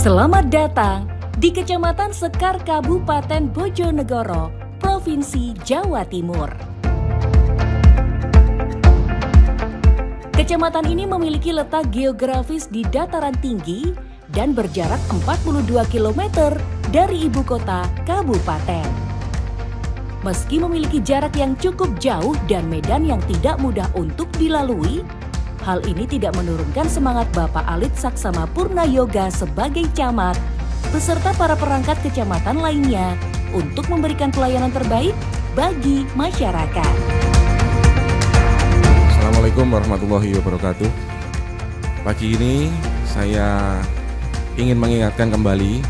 Selamat datang di Kecamatan Sekar, Kabupaten Bojonegoro, Provinsi Jawa Timur. Kecamatan ini memiliki letak geografis di dataran tinggi dan berjarak 42 km dari ibu kota kabupaten. Meski memiliki jarak yang cukup jauh dan medan yang tidak mudah untuk dilalui, hal ini tidak menurunkan semangat Bapak Alit Saksama Purnayoga sebagai camat beserta para perangkat kecamatan lainnya untuk memberikan pelayanan terbaik bagi masyarakat. Assalamualaikum warahmatullahi wabarakatuh. Pagi ini saya ingin mengingatkan kembali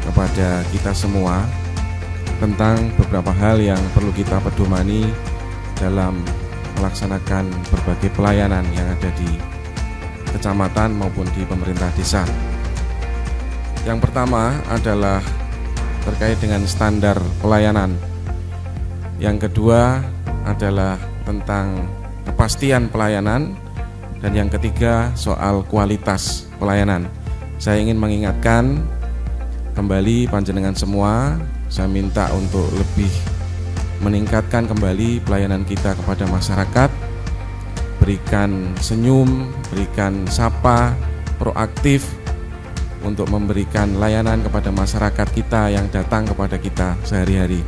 kepada kita semua tentang beberapa hal yang perlu kita pedomani dalam melaksanakan berbagai pelayanan yang ada di kecamatan maupun di pemerintah desa. Yang pertama adalah terkait dengan standar pelayanan. Yang kedua adalah tentang kepastian pelayanan, dan yang ketiga soal kualitas pelayanan. Saya ingin mengingatkan kembali panjenengan semua, saya minta untuk lebih meningkatkan kembali pelayanan kita kepada masyarakat, berikan senyum, berikan sapa, proaktif untuk memberikan layanan kepada masyarakat kita yang datang kepada kita sehari-hari.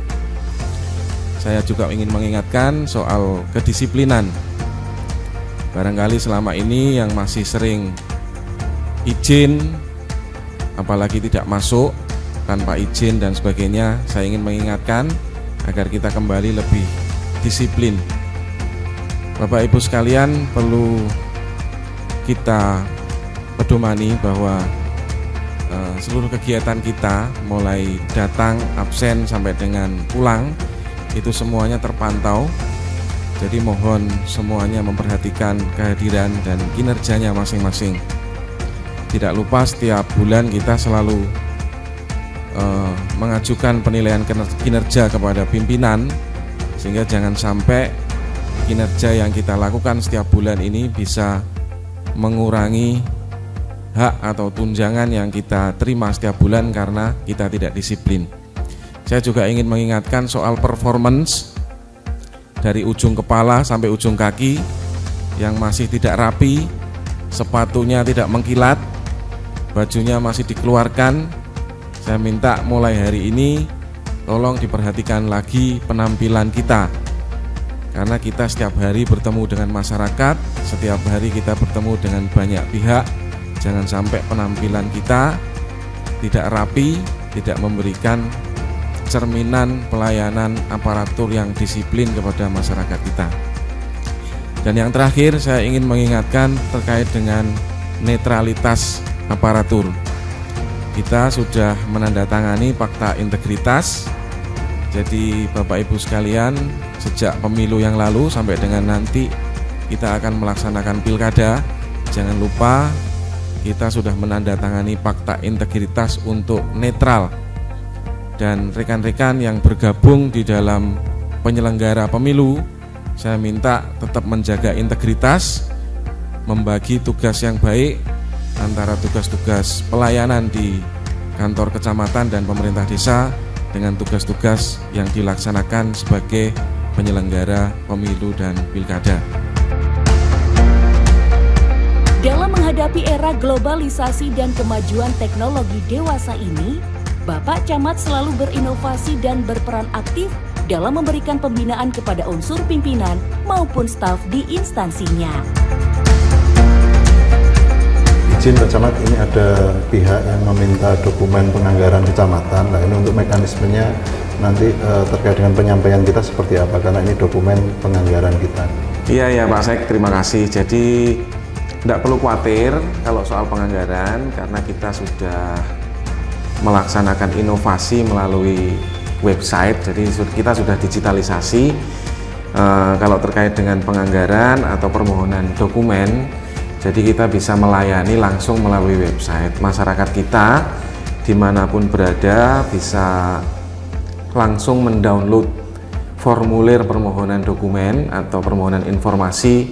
Saya juga ingin mengingatkan soal kedisiplinan. Barangkali selama ini yang masih sering izin, apalagi tidak masuk tanpa izin dan sebagainya, saya ingin mengingatkan agar kita kembali lebih disiplin. Bapak Ibu sekalian, perlu kita pedomani bahwa seluruh kegiatan kita mulai datang, absen sampai dengan pulang itu semuanya terpantau. Jadi mohon semuanya memperhatikan kehadiran dan kinerjanya masing-masing. Tidak lupa setiap bulan kita selalu mengajukan penilaian kinerja kepada pimpinan, sehingga jangan sampai kinerja yang kita lakukan setiap bulan ini bisa mengurangi hak atau tunjangan yang kita terima setiap bulan karena kita tidak disiplin. Saya juga ingin mengingatkan soal performance dari ujung kepala sampai ujung kaki yang masih tidak rapi, sepatunya tidak mengkilat, bajunya masih dikeluarkan. Saya minta mulai hari ini tolong diperhatikan lagi penampilan kita, karena kita setiap hari bertemu dengan masyarakat, setiap hari kita bertemu dengan banyak pihak. Jangan sampai penampilan kita tidak rapi, tidak memberikan cerminan pelayanan aparatur yang disiplin kepada masyarakat kita. Dan yang terakhir, saya ingin mengingatkan terkait dengan netralitas aparatur. Kita sudah menandatangani Fakta Integritas. Jadi Bapak Ibu sekalian, sejak pemilu yang lalu sampai dengan nanti kita akan melaksanakan pilkada, jangan lupa kita sudah menandatangani Fakta Integritas untuk netral. Dan rekan-rekan yang bergabung di dalam penyelenggara pemilu, saya minta tetap menjaga integritas, membagi tugas yang baik antara tugas-tugas pelayanan di kantor kecamatan dan pemerintah desa dengan tugas-tugas yang dilaksanakan sebagai penyelenggara pemilu dan pilkada. Dalam menghadapi era globalisasi dan kemajuan teknologi dewasa ini, Bapak Camat selalu berinovasi dan berperan aktif dalam memberikan pembinaan kepada unsur pimpinan maupun staf di instansinya. Izin Pak Camat, ini ada pihak yang meminta dokumen penganggaran kecamatan. Nah, ini untuk mekanismenya nanti terkait dengan penyampaian kita seperti apa, karena ini dokumen penganggaran kita. Iya Pak Sek, terima kasih. Jadi tidak perlu khawatir kalau soal penganggaran, karena kita sudah melaksanakan inovasi melalui website. Jadi kita sudah digitalisasi. Kalau terkait dengan penganggaran atau permohonan dokumen, jadi kita bisa melayani langsung melalui website. Masyarakat kita dimanapun berada bisa langsung mendownload formulir permohonan dokumen atau permohonan informasi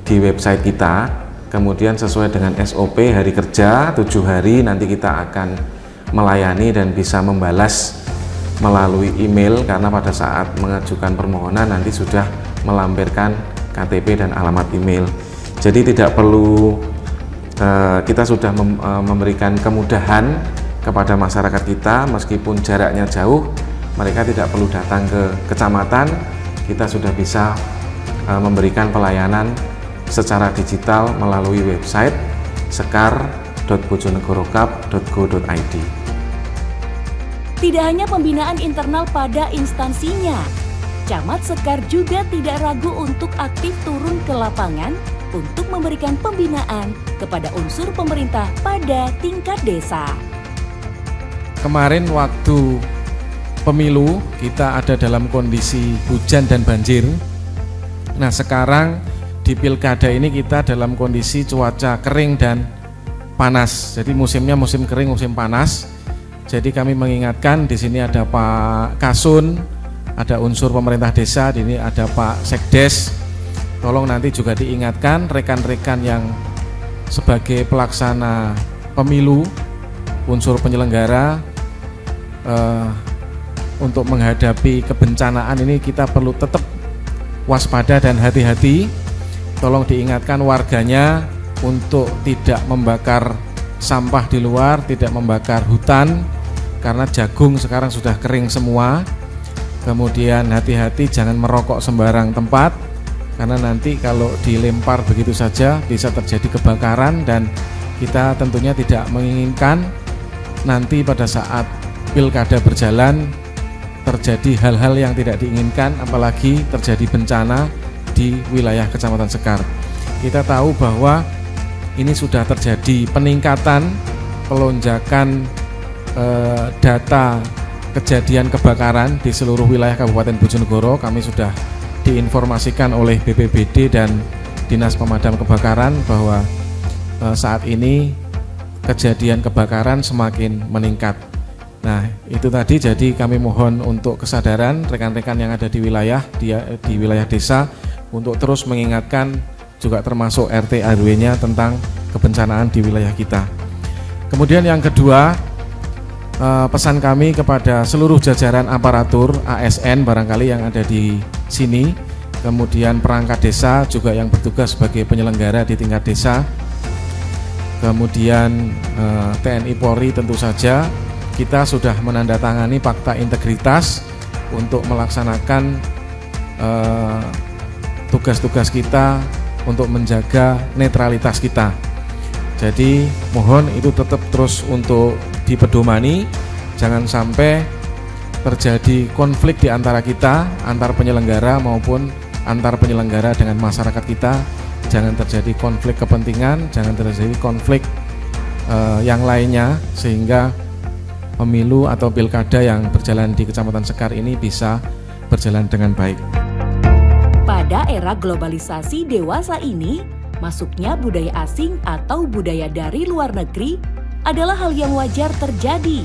di website kita. kemudian sesuai dengan SOP hari kerja 7 hari nanti kita akan melayani dan bisa membalas melalui email, karena pada saat mengajukan permohonan nanti sudah melampirkan KTP dan alamat email. Jadi tidak perlu, kita sudah memberikan kemudahan kepada masyarakat kita, meskipun jaraknya jauh, mereka tidak perlu datang ke kecamatan, kita sudah bisa memberikan pelayanan secara digital melalui website sekar.bojonegorokap.go.id. Tidak hanya pembinaan internal pada instansinya, Camat Sekar juga tidak ragu untuk aktif turun ke lapangan untuk memberikan pembinaan kepada unsur pemerintah pada tingkat desa. Kemarin waktu pemilu kita ada dalam kondisi hujan dan banjir. Nah, sekarang di pilkada ini kita dalam kondisi cuaca kering dan panas. Jadi musimnya musim kering, musim panas. Jadi kami mengingatkan, di sini ada Pak Kasun, ada unsur pemerintah desa, di sini ada Pak Sekdes. Tolong nanti juga diingatkan rekan-rekan yang sebagai pelaksana pemilu, unsur penyelenggara, untuk menghadapi kebencanaan ini kita perlu tetap waspada dan hati-hati. Tolong diingatkan warganya untuk tidak membakar sampah di luar, tidak membakar hutan, karena jagung sekarang sudah kering semua. Kemudian hati-hati jangan merokok sembarang tempat, karena nanti kalau dilempar begitu saja bisa terjadi kebakaran, dan kita tentunya tidak menginginkan nanti pada saat pilkada berjalan terjadi hal-hal yang tidak diinginkan, apalagi terjadi bencana di wilayah Kecamatan Sekar. Kita tahu bahwa ini sudah terjadi peningkatan, pelonjakan data kejadian kebakaran di seluruh wilayah Kabupaten Bojonegoro. Kami sudah diinformasikan oleh BPBD dan Dinas Pemadam Kebakaran bahwa saat ini kejadian kebakaran semakin meningkat. Nah, itu tadi, jadi kami mohon untuk kesadaran rekan-rekan yang ada di wilayah desa untuk terus mengingatkan, juga termasuk RT RW-nya tentang kebencanaan di wilayah kita. Kemudian yang kedua, pesan kami kepada seluruh jajaran aparatur ASN barangkali yang ada di sini, kemudian perangkat desa juga yang bertugas sebagai penyelenggara di tingkat desa, kemudian TNI Polri tentu saja, kita sudah menandatangani fakta integritas untuk melaksanakan tugas-tugas kita untuk menjaga netralitas kita. Jadi mohon itu tetap terus untuk dipedomani, jangan sampai terjadi konflik di antara kita, antar penyelenggara maupun antar penyelenggara dengan masyarakat kita. Jangan terjadi konflik kepentingan, jangan terjadi konflik yang lainnya, sehingga pemilu atau pilkada yang berjalan di Kecamatan Sekar ini bisa berjalan dengan baik. Pada era globalisasi dewasa ini, masuknya budaya asing atau budaya dari luar negeri adalah hal yang wajar terjadi.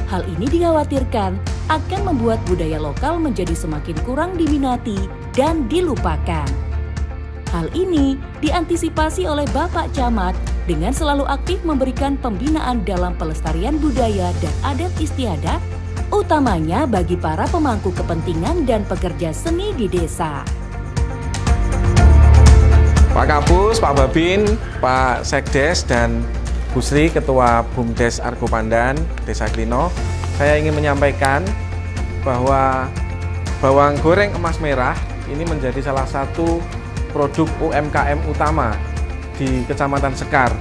Hal ini dikhawatirkan akan membuat budaya lokal menjadi semakin kurang diminati dan dilupakan. Hal ini diantisipasi oleh Bapak Camat dengan selalu aktif memberikan pembinaan dalam pelestarian budaya dan adat istiadat, utamanya bagi para pemangku kepentingan dan pekerja seni di desa. Pak Kapus, Pak Babin, Pak Sekdes, dan Bu Sri, Ketua BUMDes Argopandan, Desa Klino, saya ingin menyampaikan bahwa bawang goreng emas merah ini menjadi salah satu produk UMKM utama di Kecamatan Sekar.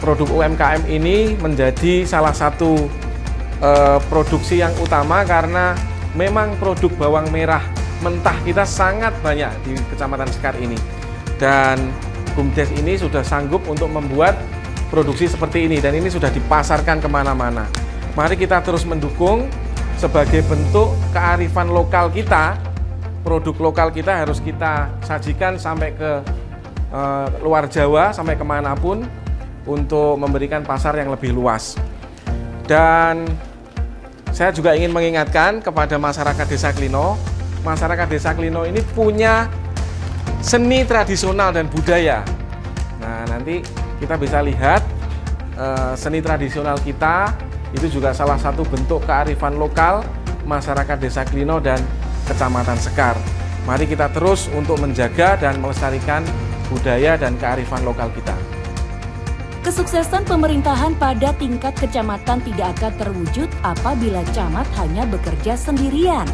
Produk UMKM ini menjadi salah satu produksi yang utama karena memang produk bawang merah mentah kita sangat banyak di Kecamatan Sekar ini. Dan BUMDes ini sudah sanggup untuk membuat produksi seperti ini, dan ini sudah dipasarkan kemana-mana. Mari kita terus mendukung sebagai bentuk kearifan lokal kita. Produk lokal kita harus kita sajikan sampai ke luar Jawa, sampai kemanapun, untuk memberikan pasar yang lebih luas. Dan saya juga ingin mengingatkan kepada masyarakat Desa Klino, masyarakat Desa Klino ini punya seni tradisional dan budaya. Nah, nanti kita bisa lihat seni tradisional kita, itu juga salah satu bentuk kearifan lokal masyarakat Desa Klino dan Kecamatan Sekar. Mari kita terus untuk menjaga dan melestarikan budaya dan kearifan lokal kita. Kesuksesan pemerintahan pada tingkat kecamatan tidak akan terwujud apabila camat hanya bekerja sendirian.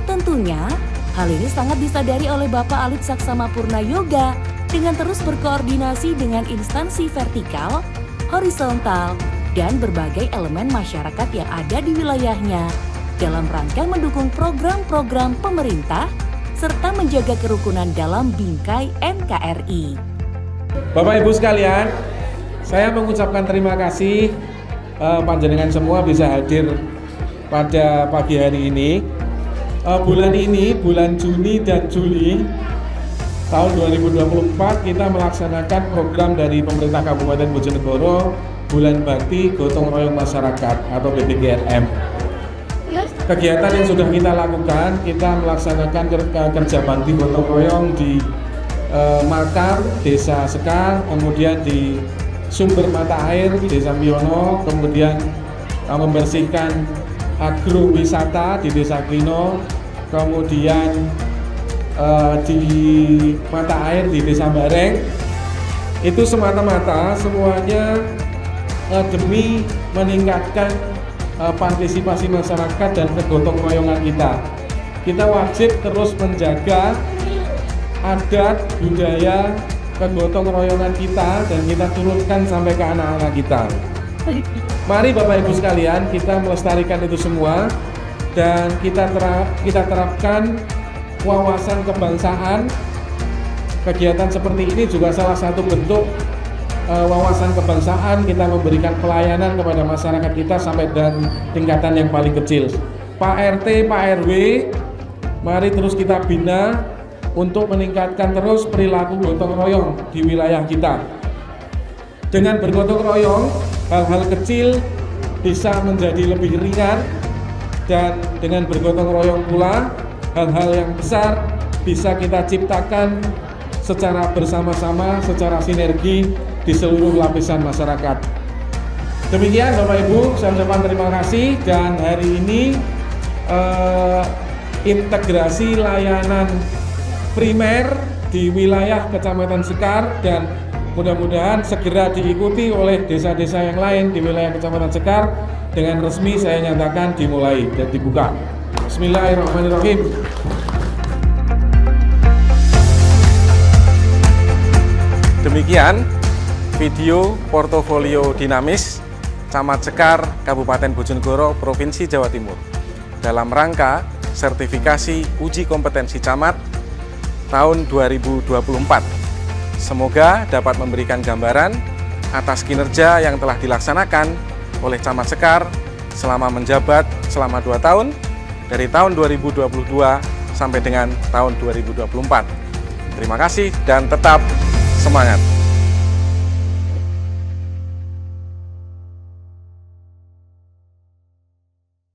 Tentunya, hal ini sangat disadari oleh Bapak Alit Saksama Purna Yoga dengan terus berkoordinasi dengan instansi vertikal, horizontal, dan berbagai elemen masyarakat yang ada di wilayahnya dalam rangka mendukung program-program pemerintah serta menjaga kerukunan dalam bingkai NKRI. Bapak Ibu sekalian, saya mengucapkan terima kasih panjenengan semua bisa hadir pada pagi hari ini. Bulan ini, bulan Juni dan Juli tahun 2024 kita melaksanakan program dari pemerintah Kabupaten Bojonegoro Bulan Bakti Gotong Royong Masyarakat atau BBGRM. Kegiatan yang sudah kita lakukan, kita melaksanakan kerja bakti gotong royong di Makar, Desa Sekar, kemudian di Sumber Mata Air, Desa Miono, kemudian membersihkan agrowisata di Desa Klino, kemudian di mata air di Desa Bareng. Itu semata-mata semuanya demi meningkatkan partisipasi masyarakat dan kegotong royongan kita. Kita wajib terus menjaga adat, budaya, kegotong royongan kita dan kita turunkan sampai ke anak-anak kita. Mari Bapak Ibu sekalian, kita melestarikan itu semua dan kita terapkan wawasan kebangsaan. Kegiatan seperti ini juga salah satu bentuk wawasan kebangsaan, kita memberikan pelayanan kepada masyarakat kita sampai dan tingkatan yang paling kecil. Pak RT, Pak RW, mari terus kita bina untuk meningkatkan terus perilaku gotong royong di wilayah kita. Dengan bergotong royong, hal-hal kecil bisa menjadi lebih ringan, dan dengan bergotong royong pula hal-hal yang besar bisa kita ciptakan secara bersama-sama, secara sinergi di seluruh lapisan masyarakat. Demikian Bapak Ibu, saya ucapkan terima kasih, dan hari ini integrasi layanan primer di wilayah Kecamatan Sekar dan mudah-mudahan segera diikuti oleh desa-desa yang lain di wilayah Kecamatan Sekar. Dengan resmi saya nyatakan dimulai dan dibuka. Bismillahirrahmanirrahim. Demikian video portofolio dinamis Camat Sekar, Kabupaten Bojonegoro, Provinsi Jawa Timur dalam rangka sertifikasi uji kompetensi camat tahun 2024. Semoga dapat memberikan gambaran atas kinerja yang telah dilaksanakan oleh Camat Sekar selama menjabat selama 2 tahun, dari tahun 2022 sampai dengan tahun 2024. Terima kasih dan tetap semangat.